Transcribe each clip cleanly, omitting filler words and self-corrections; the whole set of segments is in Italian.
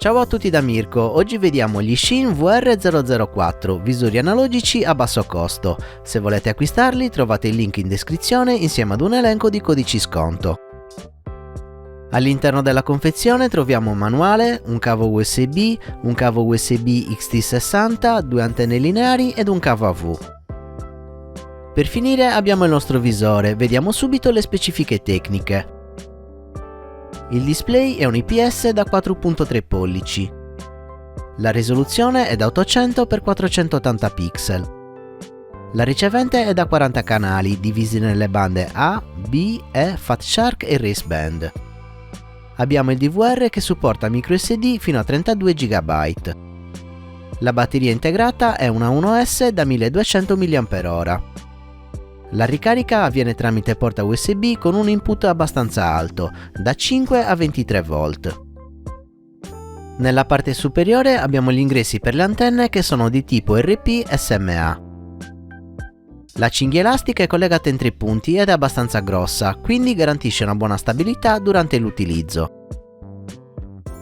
Ciao a tutti da Mirko, oggi vediamo gli Shin VR004, visori analogici a basso costo. Se volete acquistarli trovate il link in descrizione insieme ad un elenco di codici sconto. All'interno della confezione troviamo un manuale, un cavo USB, un cavo USB XT60, due antenne lineari ed un cavo AV. Per finire abbiamo il nostro visore, vediamo subito le specifiche tecniche. Il display è un IPS da 4.3 pollici. La risoluzione è da 800 x 480 pixel. La ricevente è da 40 canali, divisi nelle bande A, B, E, Fat Shark e Race Band. Abbiamo il DVR che supporta microSD fino a 32 GB. La batteria integrata è una 1S da 1200 mAh. La ricarica avviene tramite porta USB con un input abbastanza alto, da 5 a 23 volt. Nella parte superiore abbiamo gli ingressi per le antenne che sono di tipo RP-SMA. La cinghia elastica è collegata in 3 punti ed è abbastanza grossa, quindi garantisce una buona stabilità durante l'utilizzo.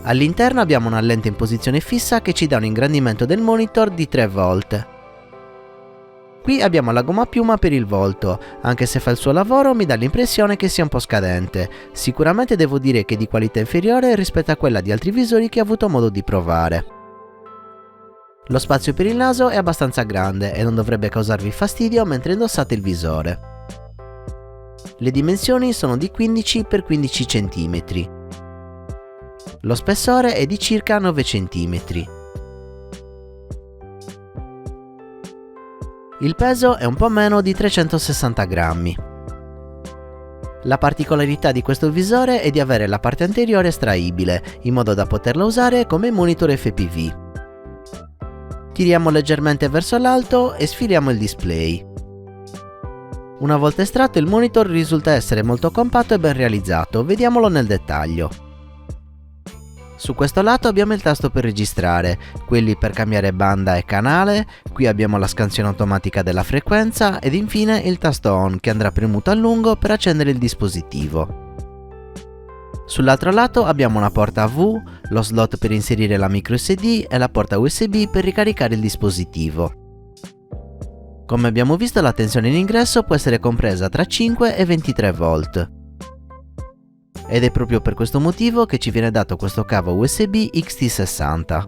All'interno abbiamo una lente in posizione fissa che ci dà un ingrandimento del monitor di 3 volt. Qui abbiamo la gomma a piuma per il volto, anche se fa il suo lavoro mi dà l'impressione che sia un po' scadente. Sicuramente devo dire che è di qualità inferiore rispetto a quella di altri visori che ho avuto modo di provare. Lo spazio per il naso è abbastanza grande e non dovrebbe causarvi fastidio mentre indossate il visore. Le dimensioni sono di 15 x 15 cm. Lo spessore è di circa 9 cm. Il peso è un po' meno di 360 grammi. La particolarità di questo visore è di avere la parte anteriore estraibile, in modo da poterla usare come monitor FPV. Tiriamo leggermente verso l'alto e sfiliamo il display. Una volta estratto il monitor risulta essere molto compatto e ben realizzato, vediamolo nel dettaglio. Su questo lato abbiamo il tasto per registrare, quelli per cambiare banda e canale, qui abbiamo la scansione automatica della frequenza ed infine il tasto on che andrà premuto a lungo per accendere il dispositivo. Sull'altro lato abbiamo una porta AV, lo slot per inserire la microSD e la porta USB per ricaricare il dispositivo. Come abbiamo visto la tensione in ingresso può essere compresa tra 5 e 23 volt. Ed è proprio per questo motivo che ci viene dato questo cavo USB XT60.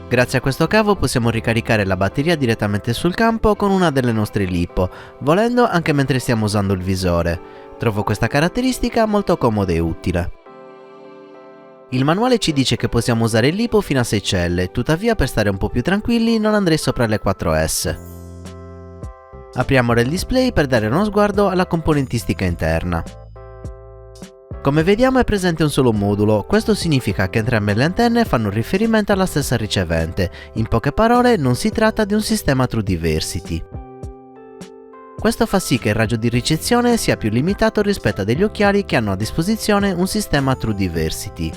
Grazie a questo cavo possiamo ricaricare la batteria direttamente sul campo con una delle nostre LiPo, volendo anche mentre stiamo usando il visore. Trovo questa caratteristica molto comoda e utile. Il manuale ci dice che possiamo usare il LiPo fino a 6 celle, tuttavia per stare un po' più tranquilli non andrei sopra le 4S. Apriamo il display per dare uno sguardo alla componentistica interna. Come vediamo è presente un solo modulo, questo significa che entrambe le antenne fanno riferimento alla stessa ricevente, in poche parole non si tratta di un sistema True Diversity. Questo fa sì che il raggio di ricezione sia più limitato rispetto a degli occhiali che hanno a disposizione un sistema True Diversity.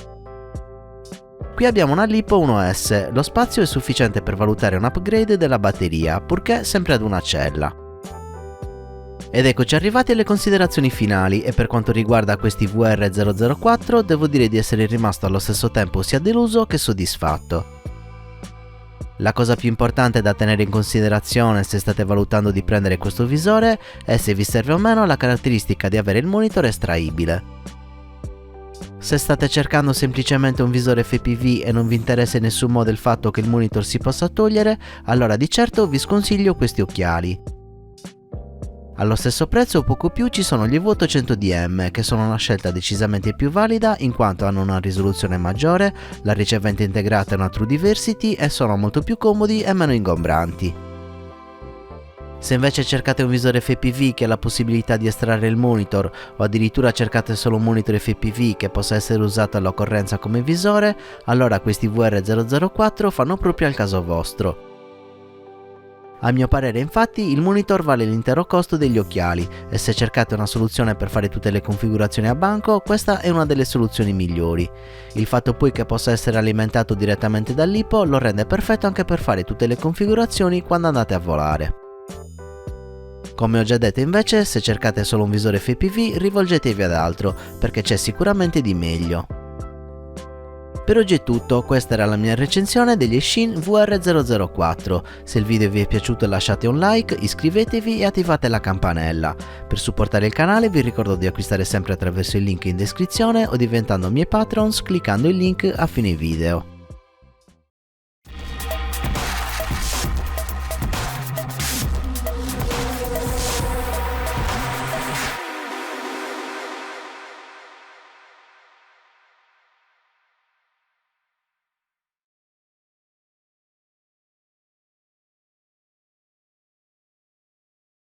Qui abbiamo una LiPo 1S, lo spazio è sufficiente per valutare un upgrade della batteria, purché sempre ad una cella. Ed eccoci arrivati alle considerazioni finali e per quanto riguarda questi VR004 devo dire di essere rimasto allo stesso tempo sia deluso che soddisfatto. La cosa più importante da tenere in considerazione se state valutando di prendere questo visore è se vi serve o meno la caratteristica di avere il monitor estraibile. Se state cercando semplicemente un visore FPV e non vi interessa in nessun modo il fatto che il monitor si possa togliere, allora di certo vi sconsiglio questi occhiali. Allo stesso prezzo o poco più ci sono gli EV800DM che sono una scelta decisamente più valida in quanto hanno una risoluzione maggiore, la ricevente integrata è una True Diversity e sono molto più comodi e meno ingombranti. Se invece cercate un visore FPV che ha la possibilità di estrarre il monitor o addirittura cercate solo un monitor FPV che possa essere usato all'occorrenza come visore, allora questi VR004 fanno proprio al caso vostro. A mio parere infatti il monitor vale l'intero costo degli occhiali e se cercate una soluzione per fare tutte le configurazioni a banco questa è una delle soluzioni migliori. Il fatto poi che possa essere alimentato direttamente dal LiPo lo rende perfetto anche per fare tutte le configurazioni quando andate a volare. Come ho già detto invece, se cercate solo un visore FPV rivolgetevi ad altro perché c'è sicuramente di meglio. Per oggi è tutto, questa era la mia recensione degli Shin VR004. Se il video vi è piaciuto lasciate un like, iscrivetevi e attivate la campanella. Per supportare il canale vi ricordo di acquistare sempre attraverso il link in descrizione o diventando miei patrons cliccando il link a fine video.